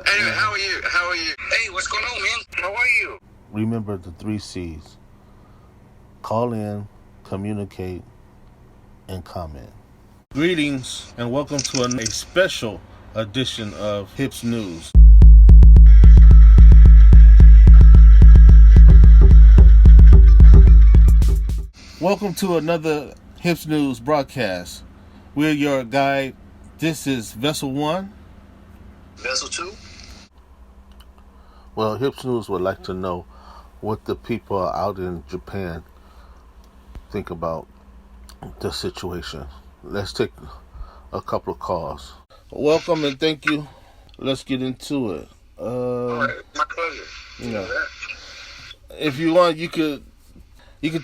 Anyway, how are you? How are you? Hey, what's going on, man? How are you? Remember the 3 C's. Call in, communicate, and comment. Greetings and welcome to a special edition of Hips News. Welcome to another Hips News broadcast. We're your guide. This is Vessel 1. Vessel 2? Well, Hips News would like to know what the people out in Japan think about the situation. Let's take a couple of calls. Welcome and thank you. Let's get into it. All right, my pleasure. Yeah. If you want, you could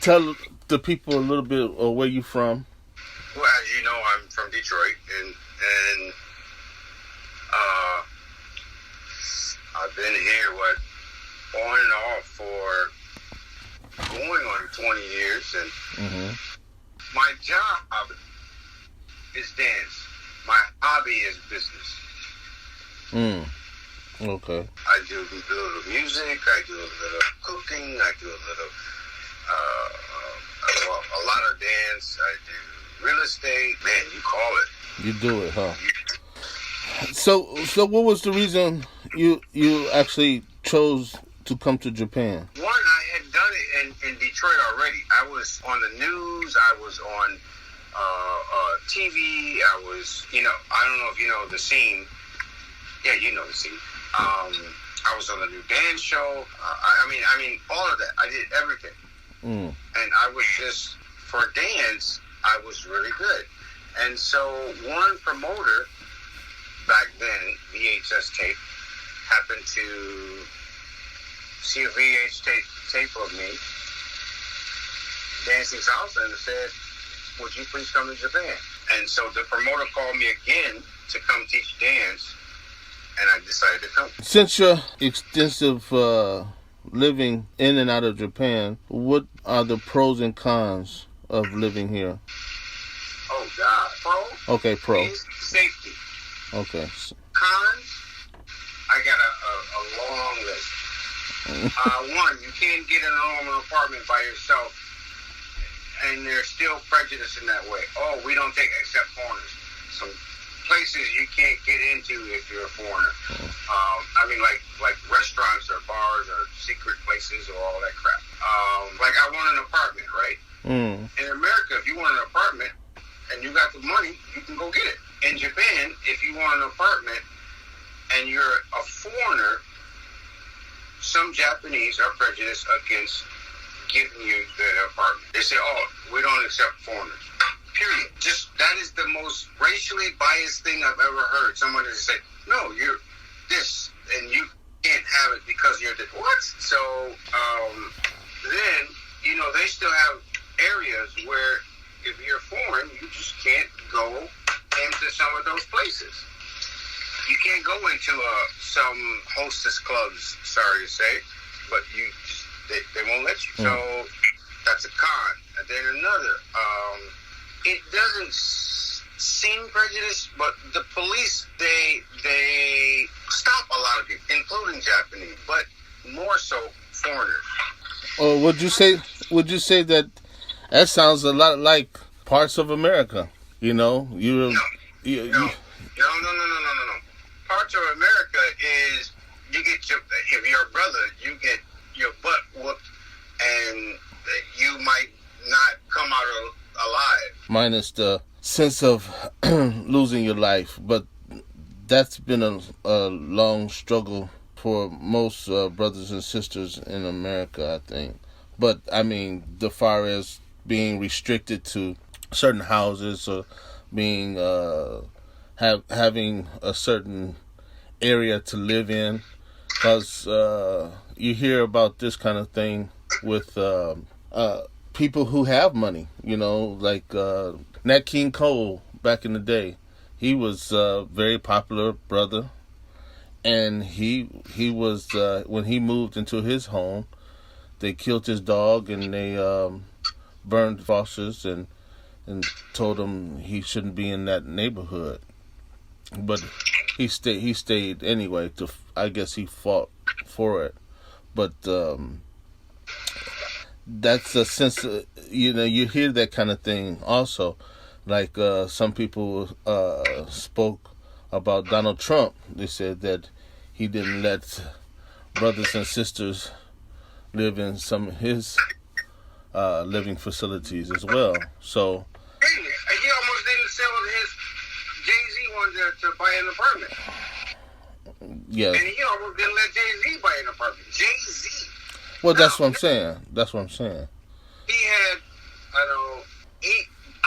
tell the people a little bit of where you're from. Well, as you know, I'm from Detroit, and I've been here, on and off for going on 20 years, and my job is dance. My hobby is business. Okay. I do a little music, I do a little cooking, I do a little, a lot of dance, I do real estate. Man, you call it. You do it, huh? So what was the reason you actually chose to come to Japan? One, I had done it in Detroit already. I was on the news. I was on TV. I was, I don't know if you know the scene. Yeah, you know the scene. I was on the new dance show. I mean, all of that. I did everything. And I was just, for dance, I was really good. And so one promoter back then, VHS tape, happened to see a VHS tape of me dancing salsa and said, would you please come to Japan? And so the promoter called me again to come teach dance, and I decided to come. Since your extensive living in and out of Japan, what are the pros and cons of living here? Oh, God. Pro? Okay, pro. Is safety. Okay. Cons? I got a long list. One, you can't get in a normal apartment by yourself, and there's still prejudice in that way. Oh, we don't take except foreigners. Some places you can't get into if you're a foreigner. Like restaurants or bars or secret places or all that crap. Like I want an apartment, right? In America, if you want an apartment and you got the money, you can go get it. In Japan, if you want an apartment and you're a foreigner, some Japanese are prejudiced against giving you the apartment. They say, oh, we don't accept foreigners. Period. Just, that is the most racially biased thing I've ever heard. Someone just say, no, you're this, and you can't have it because you're this. What? So, then, they still have areas where if you're foreign, you just can't go into some of those places. You can't go into some hostess clubs, sorry to say, but they won't let you. So that's a con. And then another, it doesn't seem prejudiced, but the police, they stop a lot of people, including Japanese, but more so foreigners. Or would you say that sounds a lot like parts of America? No. Parts of America is if you're a brother, you get your butt whooped, and you might not come out alive. Minus the sense of losing your life, but that's been a long struggle for most brothers and sisters in America, I think. But I mean, the far as being restricted to certain houses or being having a certain area to live in, because you hear about this kind of thing with people who have money, like Nat King Cole back in the day. He was a very popular brother, and he was when he moved into his home, they killed his dog and they burned faucets and told him he shouldn't be in that neighborhood. But He stayed anyway. I guess he fought for it, but that's a sense. You hear that kind of thing also. Like some people spoke about Donald Trump. They said that he didn't let brothers and sisters live in some of his living facilities as well. So he almost didn't sell his. Jay-Z wanted to buy an apartment. Yeah. And he almost didn't let Jay-Z buy an apartment. Jay-Z. Well, that's what I'm saying. That's what I'm saying. He had, I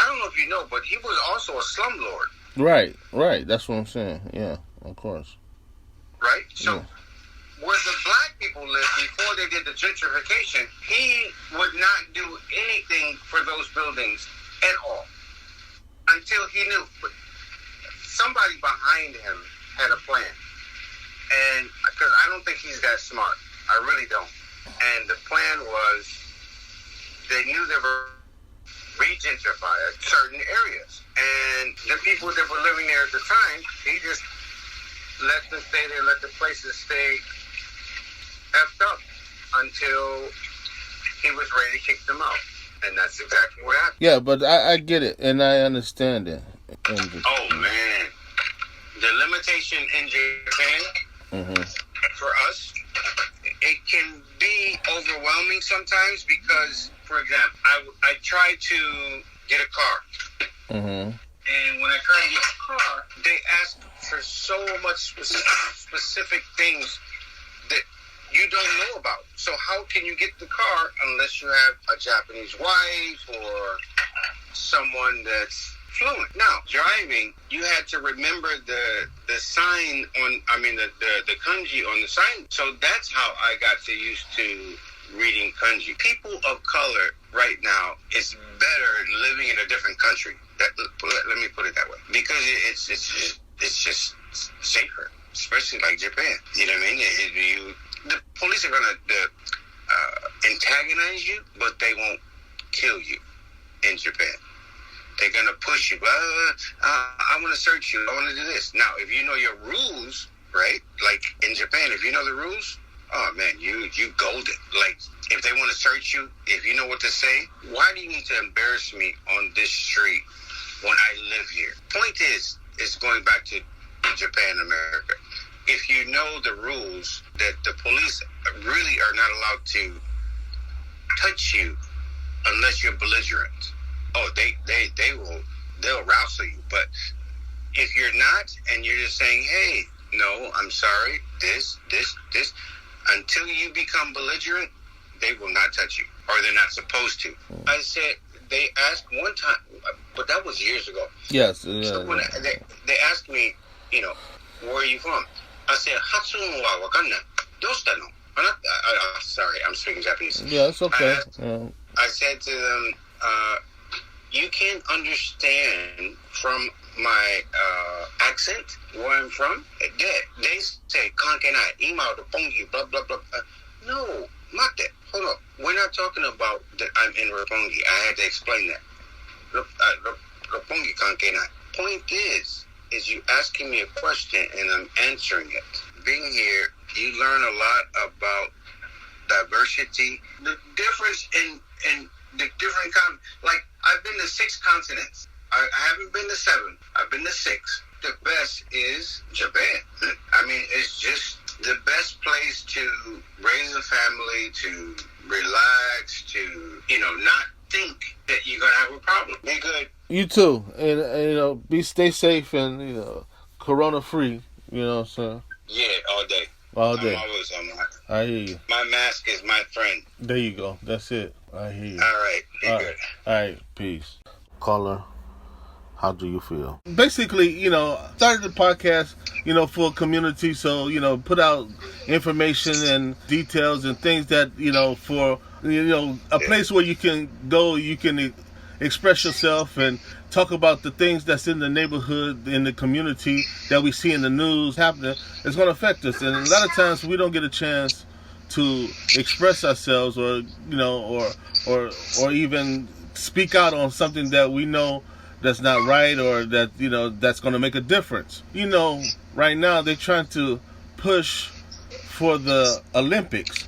don't know if you know, but he was also a slumlord. Right. That's what I'm saying. Yeah, of course. Right? So, where the black people lived before they did the gentrification, he would not do anything for those buildings at all. Until he knew. But somebody behind him had a plan. And, because I don't think he's that smart. I really don't. And the plan was, they knew they were re-gentrify certain areas. And the people that were living there at the time, he just let them stay there, let the places stay effed up until he was ready to kick them out. And that's exactly what happened. Yeah, but I get it, and I understand it. Oh, man. The limitation in Japan, for us, it can be overwhelming sometimes because, for example, I tried to get a car. And when I tried to get a car, they ask for so much specific things that you don't know about. So how can you get the car unless you have a Japanese wife or someone that's fluent? Now, driving, you had to remember the sign on, the kanji on the sign. So that's how I got used to reading kanji. People of color right now is better living in a different country. Let me put it that way. Because it's just safer, especially like Japan. You know what I mean? The police are going to antagonize you, but they won't kill you in Japan. They're going to push you. I want to search you. I want to do this. Now, if you know your rules, right? Like in Japan, if you know the rules, oh, man, you golden. Like, if they want to search you, if you know what to say, why do you need to embarrass me on this street when I live here? Point is, it's going back to Japan, America. If you know the rules, that the police really are not allowed to touch you unless you're belligerent. Oh, they'll rousel you. But if you're not, and you're just saying, hey, no, I'm sorry, this, until you become belligerent, they will not touch you, or they're not supposed to. I said, they asked one time, but that was years ago. Yes. So when they asked me, where are you from? I said, Hatsun wa wakanna. Dosta no? Sorry, I'm speaking Japanese. Yeah, it's okay. I said to them, you can't understand from my accent where I'm from. They say, kankenai, ima roppongi, blah, blah, blah. No, mate, hold up. We're not talking about that I'm in Roppongi. I had to explain that. Roppongi kankenai. Point is you asking me a question and I'm answering it. Being here, you learn a lot about diversity. The difference in the different like I've been to 6 continents. I haven't been to 7. I've been to 6. The best is Japan. It's just the best place to raise a family, to relax, to not think that you're gonna have a problem. Be good. You too, and stay safe and corona free. You know what I'm saying? Yeah, all day. All day. I'm always on that. I hear you. My mask is my friend. There you go. That's it. I hear you. All right. Be good. All right. Peace. Caller, how do you feel? Basically, started the podcast, for a community. So, put out information and details and things that, for, a place where you can go, you can express yourself and talk about the things that's in the neighborhood, in the community that we see in the news happening. It's going to affect us. And a lot of times we don't get a chance to express ourselves or, or even speak out on something that we know that's not right, or that that's going to make a difference. Right now they're trying to push for the Olympics.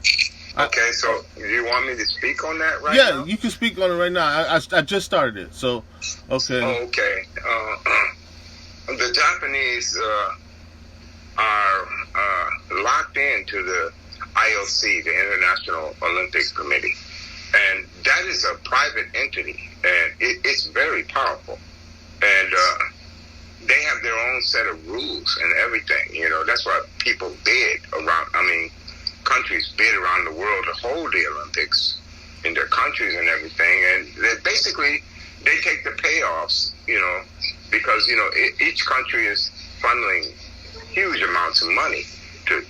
Okay, so you want me to speak on that now? Yeah, you can speak on it right now. I just started it, so okay. Okay. The Japanese are locked into the IOC, the International Olympic Committee, and that is a private entity, and it's very powerful, and they have their own set of rules and everything. That's why people bid around. Countries bid around the world to hold the Olympics in their countries and everything, and they take the payoffs, because each country is funneling huge amounts of money to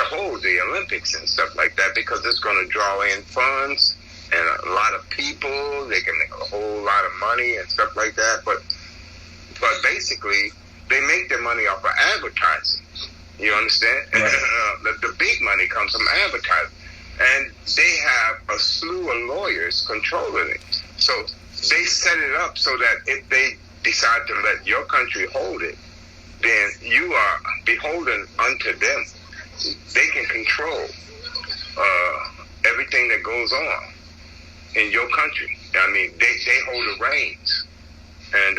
hold the Olympics and stuff like that, because it's going to draw in funds and a lot of people. They can make a whole lot of money and stuff like that, but basically they make their money off of advertising. You understand? Right. The big money comes from advertising. And they have a slew of lawyers controlling it. So they set it up so that if they decide to let your country hold it, then you are beholden unto them. They can control everything that goes on in your country. They hold the reins. And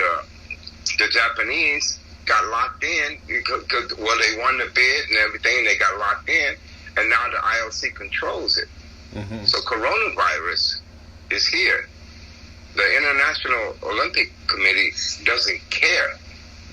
the Japanese got locked in because they won the bid and everything. They got locked in, and now the IOC controls it. Mm-hmm. So coronavirus is here. The International Olympic Committee doesn't care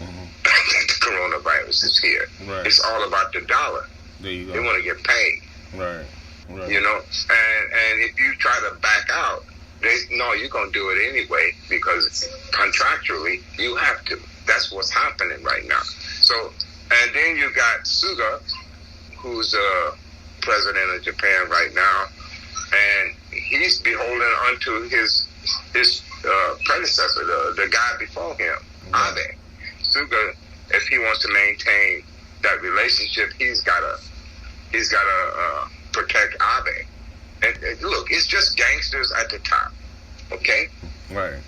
that the coronavirus is here. Right. It's all about the dollar. There you go. They want to get paid. Right. And if you try to back out, you're going to do it anyway, because contractually you have to. That's what's happening right now. So, and then you got Suga, who's president of Japan right now, and he's beholden unto his predecessor, the guy before him, Abe. Suga, if he wants to maintain that relationship, he's got to protect Abe. And look, it's just gangsters at the top, okay? Right.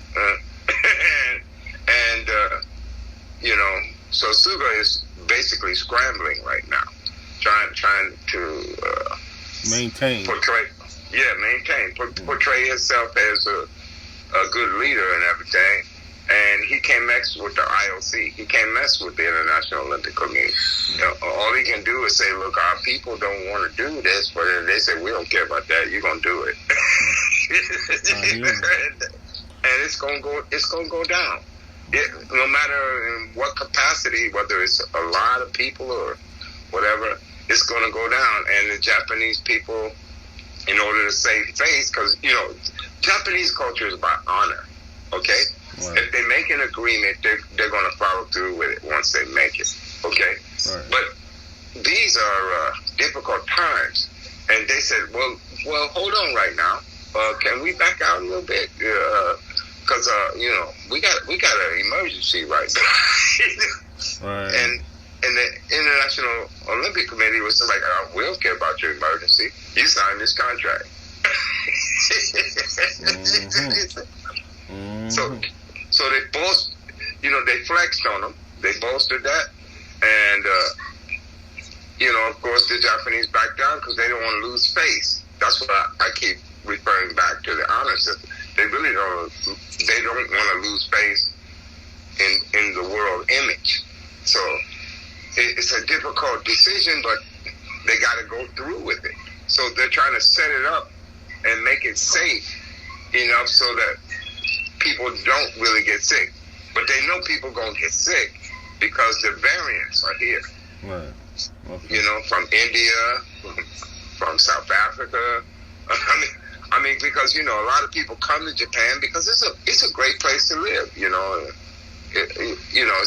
So Suga is basically scrambling right now, trying to portray himself as a good leader and everything. And he can't mess with the IOC. He can't mess with the International Olympic Committee. All he can do is say, look, our people don't want to do this, but they say, we don't care about that. You're going to do it. And it's going to go down. No matter in what capacity, whether it's a lot of people or whatever, it's going to go down. And the Japanese people, in order to save face, because, Japanese culture is about honor, okay? Right. If they make an agreement, they're going to follow through with it once they make it, okay? Right. But these are difficult times. And they said, well, hold on right now. Can we back out a little bit? Because we got an emergency right now. Right. And the International Olympic Committee was like, we don't care about your emergency. You signed this contract. Mm-hmm. So they both, they flexed on them. They bolstered that, and of course the Japanese backed down because they don't want to lose face. That's what I keep referring back to, the honor system. They really don't want to lose face in the world image. So it's a difficult decision, but they got to go through with it. So they're trying to set it up and make it safe enough so that people don't really get sick. But they know people going to get sick because the variants are here. Right. Okay. From India, from South Africa. I mean, because a lot of people come to Japan because it's a great place to live.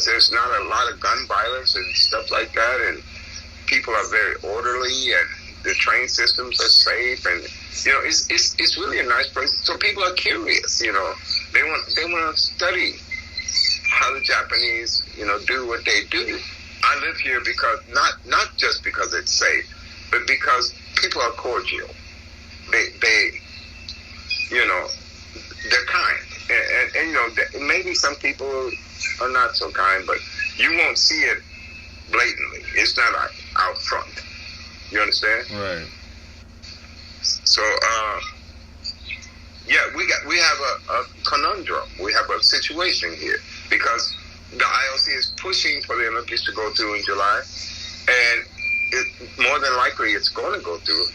There's not a lot of gun violence and stuff like that, and people are very orderly, and the train systems are safe, and it's really a nice place. So people are curious. They want to study how the Japanese do what they do. I live here because not just because it's safe, but because people are cordial. They're kind. and maybe some people are not so kind, but you won't see it blatantly. It's not out front. You understand? Right. So, we have a conundrum. We have a situation here because the IOC is pushing for the Olympics to go through in July, and more than likely it's going to go through,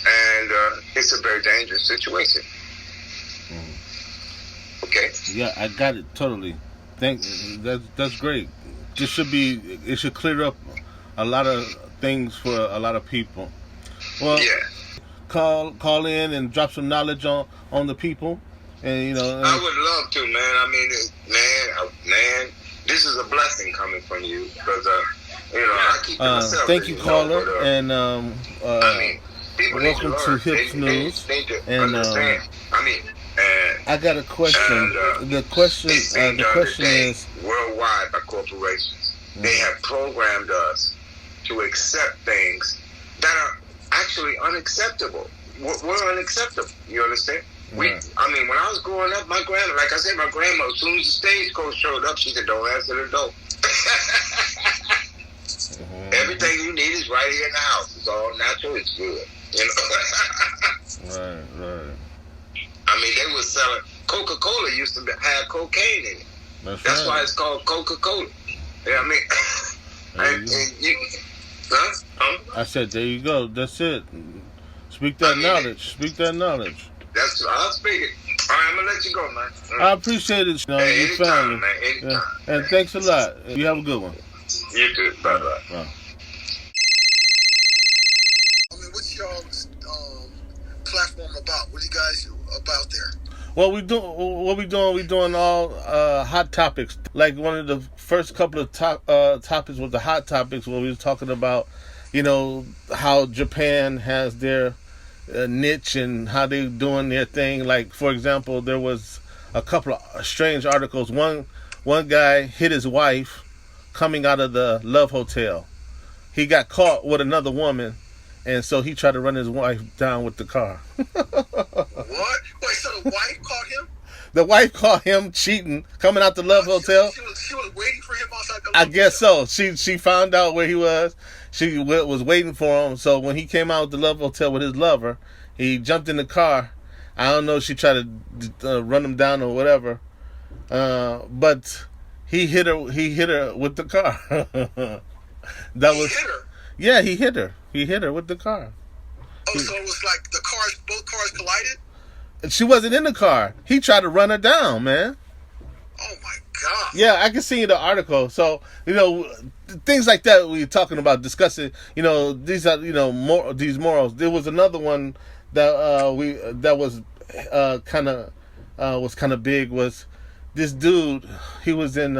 and it's a very dangerous situation. Okay. Yeah, I got it totally. That's great. It should clear up a lot of things for a lot of people. Well, yeah. Call in and drop some knowledge on the people, and I would love to, man. I mean, man, this is a blessing coming from you because I keep it myself. Thank you, caller, and I mean, people welcome need to learn. Hips News. They need to And understand. I mean, I got a question. The question it's being done today is worldwide by corporations. They have programmed us to accept things that are actually unacceptable. We're unacceptable. You understand? Right. I mean, when I was growing up, my grandma, like I said, my grandma, as soon as the stagecoach showed up, she said, "Don't answer the door." Everything you need is right here in the house. It's all natural. It's good. Right. I mean, they were selling Coca-Cola. Used to have cocaine in it. That's right. why it's called Coca-Cola. Yeah, I mean, I said, there you go. That's it. Speak that knowledge. Speak that knowledge. That's I'll speak it. All right, I'm gonna let you go, man. I appreciate it. Hey, your anytime, family. man. Anytime. Yeah. And thanks a lot. You have a good one. You too. Bye-bye. Bye. I mean, what's y'all's platform about? What are you guys about there? What we doing all hot topics. Like one of the first couple of topics was the hot topics where we was talking about, how Japan has their niche and how they doing their thing. Like, for example, there was a couple of strange articles. One guy hit his wife coming out of the Love Hotel. He got caught with another woman, and so he tried to run his wife down with the car. What? Wait, so the wife caught him? The wife caught him cheating, coming out the Love Hotel. She was waiting for him outside the Love I guess Hotel. so. She found out where he was. She was waiting for him. So when he came out of the Love Hotel with his lover, he jumped in the car. I don't know if she tried to run him down or whatever. But he hit her. He hit her with the car. Hit her? Yeah, he hit her. He hit her with the car. Oh, so it was like both cars collided? She wasn't in the car. He tried to run her down, man. Oh my God. Yeah, I can see the article. So, things like that we're talking about, discussing, these are, these morals. There was another one that was kind of big, was this dude. He was in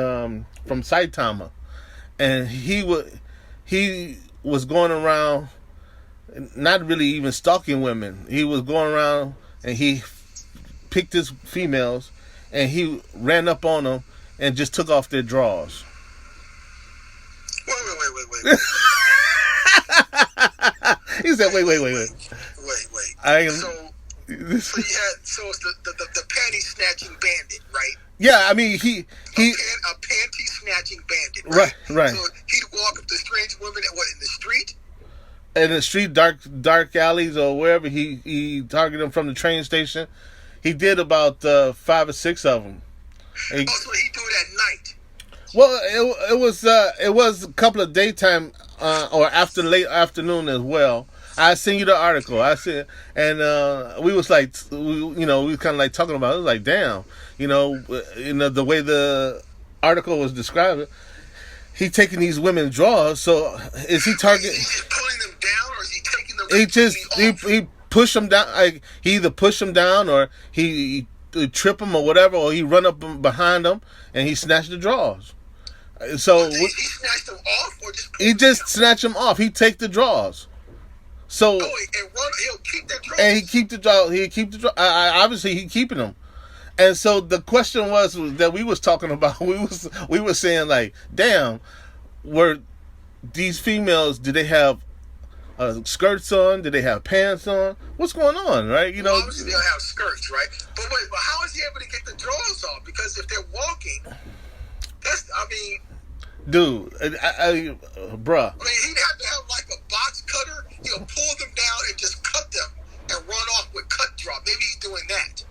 from Saitama, and he was going around, not really even stalking women. He was going around and he picked his females and he ran up on them and just took off their drawers. Wait. He said, wait. Wait. So it's the panty snatching bandit, right? Yeah, I mean he a panty snatching bandit, right? Right. So he'd walk up to strange women in the street? In the street, dark alleys or wherever. He targeted them from the train station. He did about 5 or 6 of them. So he do it at night? Well, it was a couple of daytime or late afternoon as well. I sent you the article. And we was like, we were kind of like talking about it. It was like, damn, the way the article was described, he taking these women's drawers. So is he targeting? Is he pulling them down, or is he taking them? He push them down. Like, he either push them down or he trip them or whatever, or he run up behind them and he snatched the drawers. So he snatched them off, or just he just snatched them off. He take the drawers. So he'll keep the drawers. And he keep the drawers. Obviously he keeping them. And so the question was that we was talking about. We were saying, like, damn, were these females? Do they have skirts on? Did they have pants on? What's going on, right? You know, Well, obviously they'll have skirts, right? But wait, but how is he able to get the drawers off? Because if they're walking, dude, bruh. I mean, he'd have to have like a box cutter. He'll pull them down and just cut them and run off with cut drop. Maybe he's doing that.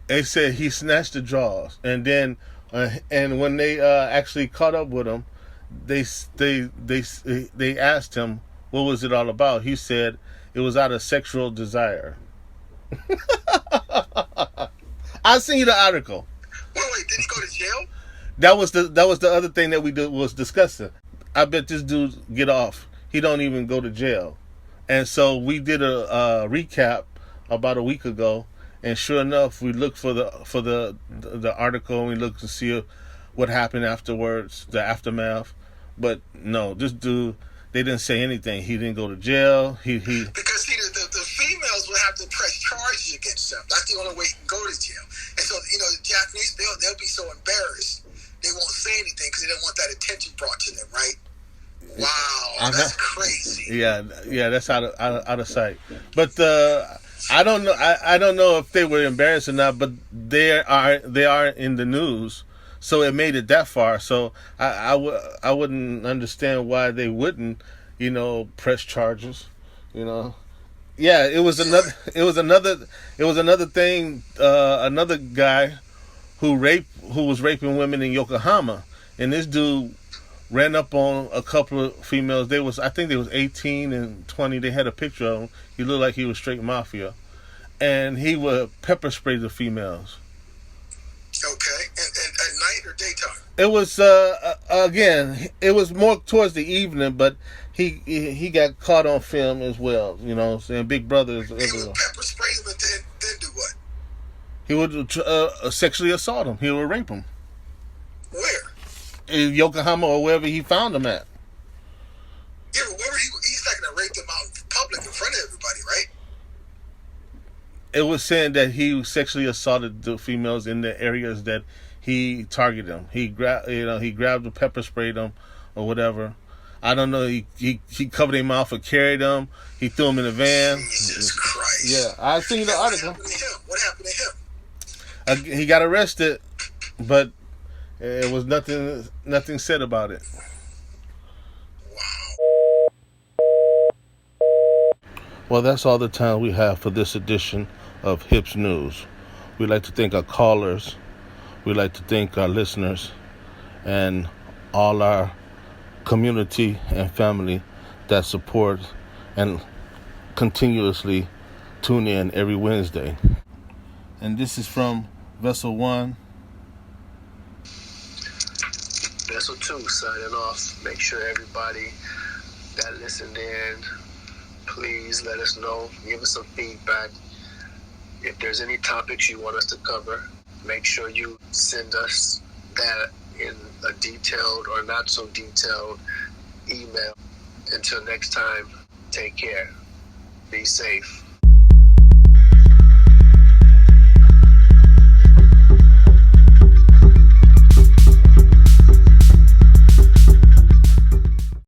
They said he snatched the drawers, and then, and when they actually caught up with him, they asked him what was it all about. He said it was out of sexual desire. I seen the article. Wait, did he go to jail? That was the other thing that we was discussing. I bet this dude get off. He don't even go to jail. And so we did a recap about a week ago, and sure enough, we looked for the article, and we looked to see what happened afterwards, the aftermath. But no, this dude, they didn't say anything. He didn't go to jail. He Because see, the females will have to press charges against them. That's the only way he can go to jail. And so, you know, the Japanese, they'll be so embarrassed they won't say anything because they don't want that attention brought to them, right? Wow, that's crazy. Yeah, that's out of sight. But I don't know. I don't know if they were embarrassed or not. But they are in the news, so it made it that far. So I wouldn't understand why they wouldn't, you know, press charges. You know, yeah. It was another thing. Another guy who was raping women in Yokohama, and this dude ran up on a couple of females. I think they was 18 and 20. They had a picture of him. He looked like he was straight mafia, and he would pepper spray the females. Okay, and at night or daytime? It was again. It was more towards the evening, but he got caught on film as well. You know, saying Big Brother is everywhere. He would pepper spray them and then do what? He would sexually assault him. He would rape him. Where? In Yokohama or wherever he found them at. Yeah, but he's not going to rape them out in public in front of everybody, right? It was saying that he sexually assaulted the females in the areas that he targeted them. He grabbed the pepper sprayed them or whatever. I don't know. He covered their mouth or carried them. He threw them in the van. Jesus Christ! Yeah, I seen the article. What happened to him? He got arrested, but it was nothing said about it. Wow. Well, that's all the time we have for this edition of Hips News. We'd like to thank our callers. We'd like to thank our listeners and all our community and family that support and continuously tune in every Wednesday. And this is from Vessel 1. Vessel 2 signing off. Make sure everybody that listened in, please let us know. Give us some feedback. If there's any topics you want us to cover, make sure you send us that in a detailed or not so detailed email. Until next time, take care. Be safe.